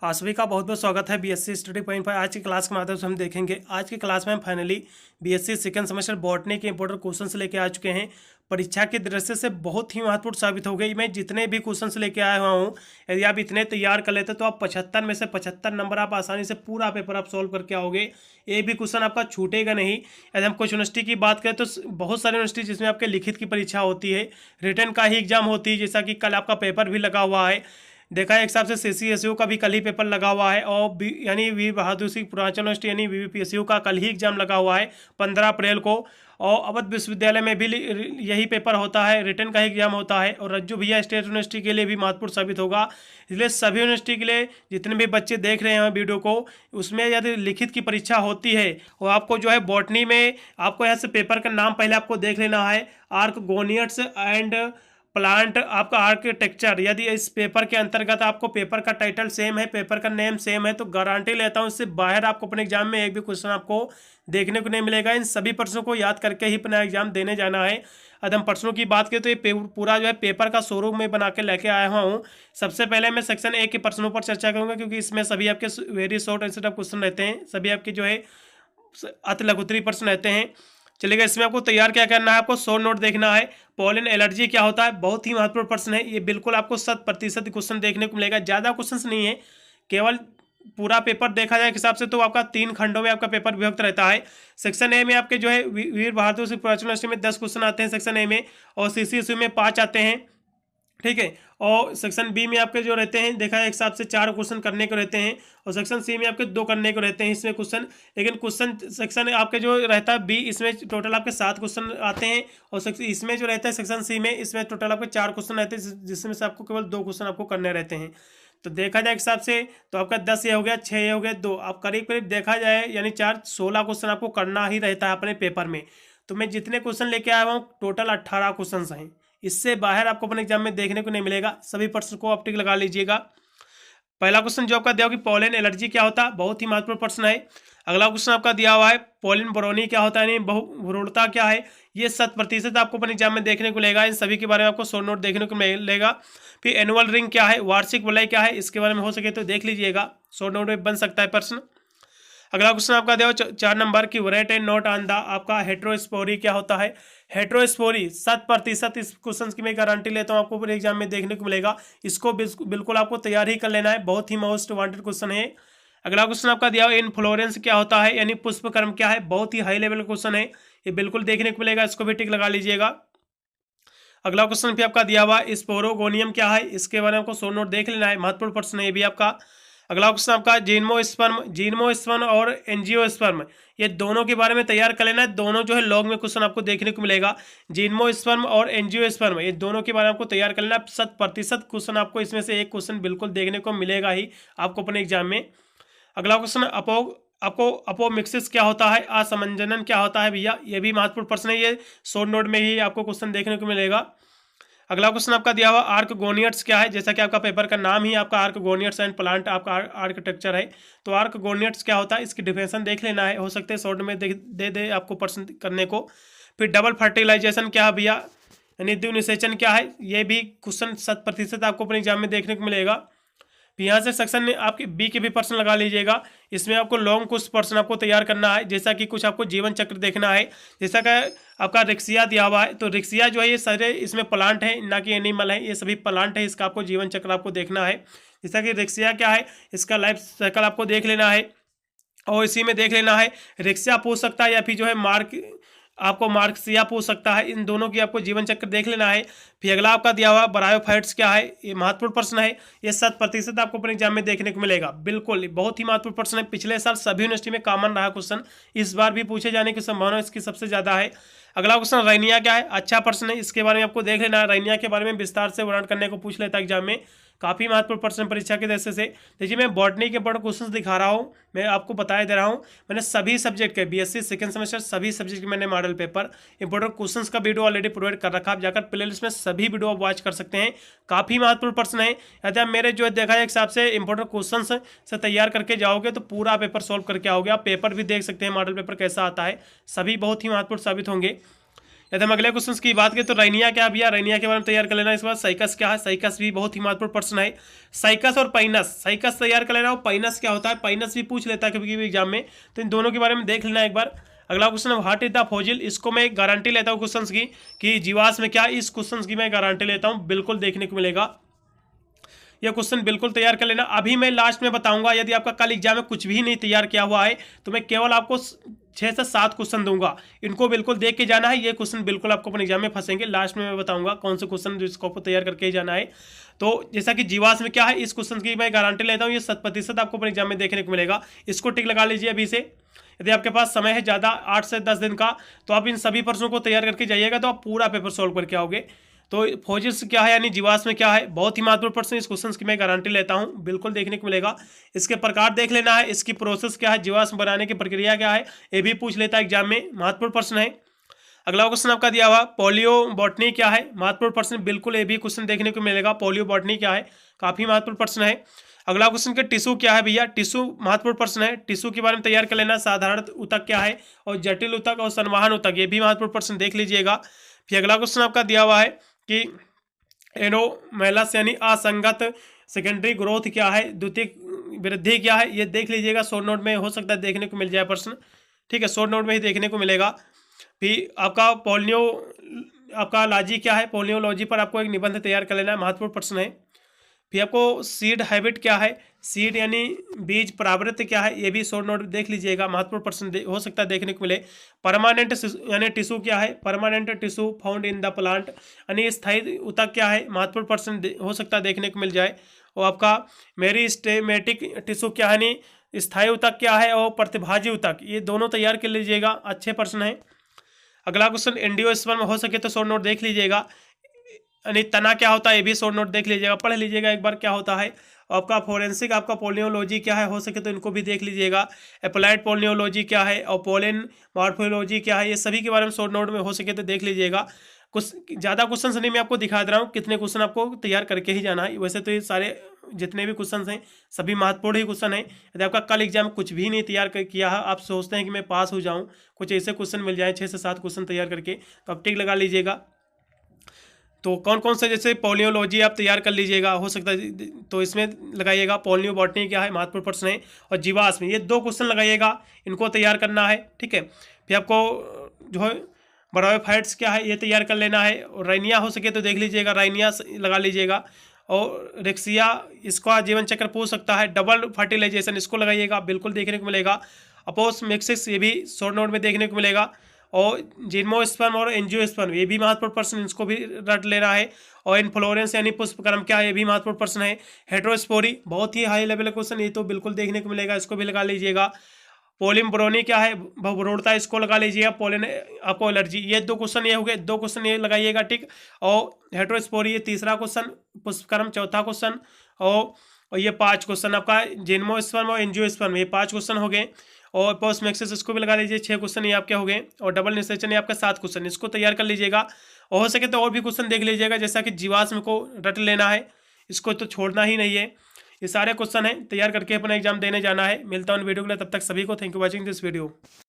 आप सभी का बहुत बहुत स्वागत है बीएससी स्टडी पॉइंट पर। आज की क्लास के माध्यम से हम देखेंगे। आज की क्लास में हम finally BSc second semester botany के इंपॉर्टेंट क्वेश्चंस लेके आ चुके हैं। परीक्षा की दृष्टि से बहुत ही महत्वपूर्ण साबित हो गई। मैं जितने भी क्वेश्चंस लेके आया हुआ हूँ, यदि आप इतने तैयार कर लेते तो आप 75 में से 75 नंबर आप आसानी से पूरा पेपर आप सॉल्व करके आओगे। एक भी क्वेश्चन आपका छूटेगा नहीं। यदि हम कुछ यूनिवर्सिटी की बात करें तो बहुत सारी यूनिवर्सिटी जिसमें आपके लिखित की परीक्षा होती है, रिटन का ही एग्जाम होती है। जैसा कि कल आपका पेपर भी लगा हुआ है, देखा है एक हिसाब से CCSU का भी कल ही पेपर लगा हुआ है और यानी वीर बहादुर सिंह पूर्वांचल यूनिवर्सिटी यानी VVPSU का कल ही एग्जाम लगा हुआ है 15 अप्रैल को। और अवध विश्वविद्यालय में भी यही पेपर होता है, रिटन का ही एग्जाम होता है। और रज्जू भैया स्टेट यूनिवर्सिटी के लिए भी महत्वपूर्ण साबित होगा। इसलिए सभी यूनिवर्सिटी के लिए जितने भी बच्चे देख रहे हैं वीडियो को, उसमें यदि लिखित की परीक्षा होती है और आपको जो है बॉटनी में आपको यहाँ से पेपर का नाम पहले आपको देख लेना है, आर्कगोनियट्स एंड प्लांट आपका आर्किटेक्चर। यदि इस पेपर के अंतर्गत आपको पेपर का टाइटल सेम है, पेपर का नेम सेम है, तो गारंटी लेता हूं इससे बाहर आपको अपने एग्जाम में एक भी क्वेश्चन आपको देखने को नहीं मिलेगा। इन सभी प्रश्नों को याद करके ही अपना एग्जाम देने जाना है। यदि हम प्रश्नों की बात करें तो ये पूरा जो है पेपर का स्वरूप में बना के लेके आया हुआ हूँ। सबसे पहले मैं सेक्शन 1 के प्रश्नों पर चर्चा करूंगा, क्योंकि इसमें सभी आपके वेरी शॉर्ट आंसर क्वेश्चन रहते हैं, सभी आपके जो है अति लघुत्तरी प्रश्न रहते हैं। चलिएगा, इसमें आपको तैयार क्या करना है, आपको 100 नोट देखना है। पोलन एलर्जी क्या होता है, बहुत ही महत्वपूर्ण प्रश्न है ये। बिल्कुल आपको 100% क्वेश्चन देखने को मिलेगा, ज़्यादा क्वेश्चन नहीं है। केवल पूरा पेपर देखा जाए हिसाब से तो आपका 3 खंडों में आपका पेपर विभक्त रहता है। सेक्शन ए में आपके जो है वीर बहादुर सिंह पूर्वांचल यूनिवर्सिटी में 10 क्वेश्चन आते हैं सेक्शन ए में, और CCSU में 5 आते हैं, ठीक है। और सेक्शन बी में आपके जो रहते हैं देखा है एक हिसाब से 4 क्वेश्चन करने को रहते हैं, और सेक्शन सी में आपके 2 करने को रहते हैं इसमें क्वेश्चन। लेकिन क्वेश्चन सेक्शन आपके जो रहता है बी, इसमें टोटल आपके 7 क्वेश्चन आते हैं, और इसमें जो रहता है सेक्शन सी में, इसमें टोटल आपके 4 क्वेश्चन रहते हैं, जिसमें से आपको केवल 2 क्वेश्चन आपको करने रहते हैं। तो देखा जाए एक हिसाब से तो आपका 10 ये हो गया, 6 ये हो गया, 2 आप करीब करीब देखा जाए यानी 4 16 क्वेश्चन आपको करना ही रहता है अपने पेपर में। तो मैं जितने क्वेश्चन लेके आया हूँ टोटल 18 क्वेश्चन हैं, इससे बाहर आपको अपने एग्जाम में देखने को नहीं मिलेगा। सभी प्रश्न को आप टिक लगा लीजिएगा। पहला क्वेश्चन जो आपका दिया कि पोलन एलर्जी क्या होता है, बहुत ही महत्वपूर्ण प्रश्न है। अगला क्वेश्चन आपका दिया हुआ है पोलन ब्रोनी क्या होता है, यानी बहुरूढ़ता क्या है। ये 100% आपको अपने एग्जाम में देखने को मिलेगा। इन सभी के बारे में आपको 100 नोट देखने को मिलेगा। फिर एनुअल रिंग क्या है, वार्षिक वलय क्या है, इसके बारे में हो सके तो देख लीजिएगा, 100 नोट में बन सकता है प्रश्न। अगला क्वेश्चन आपका दिया 4 नंबर की right and note on the आपका हेट्रोस्पोरी क्या होता है। हेट्रोस्पोरी 100% इस क्वेश्चन की मैं गारंटी लेता हूँ आपको पूरे एग्जाम में देखने को मिलेगा। इसको बिल्कुल आपको तैयार ही कर लेना है, बहुत ही मोस्ट वांटेड क्वेश्चन है। अगला क्वेश्चन आपका दिया इनफ्लोरेंस क्या होता है, यानी पुष्पकर्म क्या है, बहुत ही हाई लेवल क्वेश्चन है, ये बिल्कुल देखने को मिलेगा, इसको भी टिक लगा लीजिएगा। अगला क्वेश्चन भी आपका दिया हुआ स्पोरोगोनियम क्या है, इसके बारे में आपको 100 नोट देख लेना है, महत्वपूर्ण प्रश्न है ये भी आपका। अगला क्वेश्चन आपका जीनोस्पर्म और एंजियोस्पर्म, ये दोनों के बारे में तैयार कर लेना है। दोनों जो है लॉग में क्वेश्चन आपको देखने को मिलेगा, जीनोस्पर्म और एंजियोस्पर्म, ये दोनों के बारे में आपको तैयार कर लेना है। 100% क्वेश्चन आपको इसमें से एक क्वेश्चन बिल्कुल देखने को मिलेगा ही आपको अपने एग्जाम में। अगला क्वेश्चन आपको अपोमिक्सिस क्या होता है, असमंजनन क्या होता है भैया, ये भी महत्वपूर्ण प्रश्न है, ये 100 नोट में ही आपको क्वेश्चन देखने को मिलेगा। अगला क्वेश्चन आपका दिया हुआ आर्कगोनियट्स क्या है, जैसा कि आपका पेपर का नाम ही आपका आर्कगोनियट्स एंड प्लांट आपका आर्किटेक्चर है, तो आर्कगोनियट्स क्या होता है इसकी डिफिनेशन देख लेना है, हो सकता है शॉर्ट में दे आपको प्रश्न करने को। फिर डबल फर्टिलाइजेशन क्या है भैया, यानी द्विनिषेचन क्या है, ये भी क्वेश्चन 100% आपको अपने एग्जाम में देखने को मिलेगा। फिर यहाँ से सेक्शन में आपके बी के भी प्रश्न लगा लीजिएगा। इसमें आपको लॉन्ग कुछ प्रश्न आपको तैयार करना है, जैसा कि कुछ आपको जीवन चक्र देखना है। जैसा कि आपका रिक्सिया दिया हुआ है, तो रिक्सिया जो है ये सारे इसमें प्लांट है ना कि एनिमल है, ये सभी प्लांट है, इसका आपको जीवन चक्र आपको देखना है। जैसा कि रिक्सिया क्या है, इसका लाइफ साइकिल आपको देख लेना है, और इसी में देख लेना है रिक्सिया पूछ सकता है या फिर जो है आपको मार्क्सिया पूछ सकता है, इन दोनों की आपको जीवन चक्र देख लेना है। फिर अगला आपका दिया हुआ ब्रायोफाइट्स क्या है, ये महत्वपूर्ण प्रश्न है, ये 100% आपको अपने एग्जाम में देखने को मिलेगा, बिल्कुल बहुत ही महत्वपूर्ण प्रश्न है। पिछले साल सभी यूनिवर्सिटी में कॉमन रहा क्वेश्चन, इस बार भी पूछे जाने की संभावना इसकी सबसे ज़्यादा है। अगला क्वेश्चन रैनिया क्या है, अच्छा प्रश्न है, इसके बारे में आपको देख लेना है। रैनिया के बारे में विस्तार से वर्णन करने को पूछ लेता है एग्जाम में, काफ़ी महत्वपूर्ण प्रश्न परीक्षा के दृष्टि से। देखिए मैं बॉटनी के इंपॉर्टेंट क्वेश्चन दिखा रहा हूँ, मैं आपको बताया दे रहा हूँ। मैंने सभी सब्जेक्ट के बीएससी सेकंड सेमेस्टर सभी सब्जेक्ट के मैंने मॉडल पेपर इंपॉर्टेंट क्वेश्चंस का वीडियो ऑलरेडी प्रोवाइड कर रखा है, आप जाकर प्लेलिस्ट में सभी वीडियो आप वॉच कर सकते हैं। काफ़ी महत्वपूर्ण प्रश्न है, यदि आप मेरे जो देखा जाए हिसाब से इंपॉर्टेंट क्वेश्चन से तैयार करके जाओगे तो पूरा पेपर सॉल्व करके आओगे। आप पेपर भी देख सकते हैं, मॉडल पेपर कैसा आता है, सभी बहुत ही महत्वपूर्ण साबित होंगे। यदि हम अगले क्वेश्चन की बात करें तो राइनिया क्या भैया, राइनिया के बारे में तैयार कर लेना। इसके बाद साइकस क्या है, साइकस भी बहुत ही महत्वपूर्ण प्रश्न है। साइकस और पाइनस, साइकस तैयार कर लेना और पाइनस क्या होता है, पाइनस भी पूछ लेता है कभी कभी एग्जाम में, तो इन दोनों के बारे में देख लेना एक बार। अगला क्वेश्चन है व्हाट इज द फॉजिल, इसको मैं गारंटी लेता हूँ क्वेश्चन की कि जीवाश्म में क्या, इस क्वेश्चन की मैं गारंटी लेता हूँ, बिल्कुल देखने को मिलेगा। यह क्वेश्चन बिल्कुल तैयार कर लेना। अभी मैं लास्ट में बताऊंगा, यदि आपका कल एग्जाम में कुछ भी नहीं तैयार किया हुआ है तो मैं केवल आपको 6 से 7 क्वेश्चन दूंगा, इनको बिल्कुल देख के जाना है। ये क्वेश्चन बिल्कुल आपको अपने एग्जाम में फंसेंगे, लास्ट में मैं बताऊंगा कौन से क्वेश्चन जिसको आपको तैयार करके ही जाना है। तो जैसा कि जीवाश्म में क्या है, इस क्वेश्चन की मैं गारंटी लेता हूँ, ये 100% आपको अपने एग्जाम में देखने को मिलेगा। इसको टिक लगा लीजिए अभी से। यदि आपके पास समय है ज़्यादा 8 से 10 दिन का, तो आप इन सभी प्रश्नों को तैयार करके जाइएगा तो आप पूरा पेपर सॉल्व करके आओगे। तो फोजिल्स क्या है यानी जीवाश्म में क्या है, बहुत ही महत्वपूर्ण प्रश्न, इस क्वेश्चन की मैं गारंटी लेता हूं, बिल्कुल देखने को मिलेगा। इसके प्रकार देख लेना है, इसकी प्रोसेस क्या है, जीवाश्म बनाने की प्रक्रिया क्या है, ये भी पूछ लेता है एग्जाम में, महत्वपूर्ण प्रश्न है। अगला क्वेश्चन आपका दिया हुआ पोलियो बॉटनी क्या है, महत्वपूर्ण प्रश्न, बिल्कुल ये भी क्वेश्चन देखने को मिलेगा। पोलियो बॉटनी क्या है, काफी महत्वपूर्ण प्रश्न है। अगला क्वेश्चन के टिश्यू क्या है भैया, टिश्यू महत्वपूर्ण प्रश्न है, टिश्यू के बारे में तैयार कर लेना। साधारण ऊतक क्या है और जटिल ऊतक और संवहन ऊतक, ये भी महत्वपूर्ण प्रश्न देख लीजिएगा। फिर अगला क्वेश्चन आपका दिया हुआ है कि एनोमेलस यानी असंगत सेकेंडरी ग्रोथ क्या है, द्वितीयक वृद्धि क्या है, ये देख लीजिएगा। शॉर्ट नोट में हो सकता है देखने को मिल जाए प्रश्न, ठीक है, शॉर्ट नोट में ही देखने को मिलेगा। फिर आपका पोलियो, आपका लॉजी क्या है, पोलियोलॉजी पर आपको एक निबंध तैयार कर लेना है, महत्वपूर्ण प्रश्न है। फिर आपको सीड हैबिट क्या है, सीड यानी बीज प्रावृत्ति क्या है, ये भी शॉर्ट नोट देख लीजिएगा, महत्वपूर्ण प्रश्न हो सकता है देखने को मिले। परमानेंट यानी टिश्यू क्या है, permanent tissue found in the plant यानी स्थायी ऊतक क्या है, महत्वपूर्ण प्रश्न हो सकता है देखने को मिल जाए। और आपका मेरिस्टेमेटिक टिश्यू क्या है यानी स्थायी ऊतक क्या है, और प्रतिभाजी ऊतक, ये दोनों तैयार कर लीजिएगा, अच्छे प्रश्न है। अगला क्वेश्चन एंडियोस्पर्म हो सके तो शॉर्ट नोट देख लीजिएगा, यानी तना क्या होता है, ये भी शॉर्ट नोट देख लीजिएगा, पढ़ लीजिएगा एक बार क्या होता है। आपका फोरेंसिक आपका पोलियोलॉजी क्या है, हो सके तो इनको भी देख लीजिएगा। अप्लाइड पोलियोलॉजी क्या है और पोलिन मॉर्फोलॉजी क्या है, ये सभी के बारे में शॉर्ट नोट में हो सके तो देख लीजिएगा। कुछ ज़्यादा क्वेश्चन नहीं मैं आपको दिखा दे रहा हूँ, कितने क्वेश्चन आपको तैयार करके ही जाना है। वैसे तो ये सारे जितने भी क्वेश्चन हैं सभी महत्वपूर्ण ही क्वेश्चन हैं। यदि आपका कल एग्जाम कुछ भी नहीं तैयार किया है, आप सोचते हैं कि मैं पास हो जाऊँ, कुछ ऐसे क्वेश्चन मिल जाए 6 से 7 क्वेश्चन तैयार करके, तो आप टिक लगा लीजिएगा। तो कौन कौन से जैसे पोलियोलॉजी आप तैयार कर लीजिएगा, हो सकता है तो इसमें लगाइएगा। पोलियो बॉटनी क्या है, महत्वपूर्ण प्रश्न है। और जीवाश्म, ये 2 क्वेश्चन लगाइएगा, इनको तैयार करना है, ठीक है। फिर आपको जो है ब्रायोफाइट्स क्या है, ये तैयार कर लेना है। और राइनिया हो सके तो देख लीजिएगा, राइनिया लगा लीजिएगा। और रेक्सिया, इसका जीवन चक्र पूछ सकता है। डबल फर्टिलाइजेशन, इसको लगाइएगा, बिल्कुल देखने को मिलेगा। अपोस्मेक्सिस, ये भी शॉर्ट नोट में देखने को मिलेगा। और जिम्नोस्पर्म और एंजियोस्पर्म, ये भी महत्वपूर्ण प्रश्न, इसको भी रट लेना है। और इनफ्लोरेंस यानी पुष्पक्रम क्या है, ये भी महत्वपूर्ण प्रश्न है। हेट्रोस्पोरी, बहुत ही हाई लेवल का क्वेश्चन, ये तो बिल्कुल देखने को मिलेगा, इसको भी लगा लीजिएगा। पोलिम्ब्रोनी क्या है, बहुरूढ़ता, इसको लगा लीजिएगा। पोलिन आपको एलर्जी, ये 2 क्वेश्चन ये हो गए, 2 क्वेश्चन ये लगाइएगा, ठीक। और हेट्रोस्पोरी ये तीसरा क्वेश्चन, पुष्पक्रम चौथा क्वेश्चन, और ये 5 क्वेश्चन आपका जिम्नोस्पर्म और एंजियोस्पर्म, ये 5 क्वेश्चन हो गए। और पोस्टमैक्सिस, इसको भी लगा लीजिए, 6 क्वेश्चन ये आपके हो गए। और डबल निषेचन ये आपका 7 क्वेश्चन, इसको तैयार कर लीजिएगा। और हो सके तो और भी क्वेश्चन देख लीजिएगा, जैसा कि जीवाश्म को रट लेना है, इसको तो छोड़ना ही नहीं है। ये सारे क्वेश्चन हैं, तैयार करके अपना एग्जाम देने जाना है। मिलता हूँ वीडियो के लिए, तब तक सभी को thank you watching this video.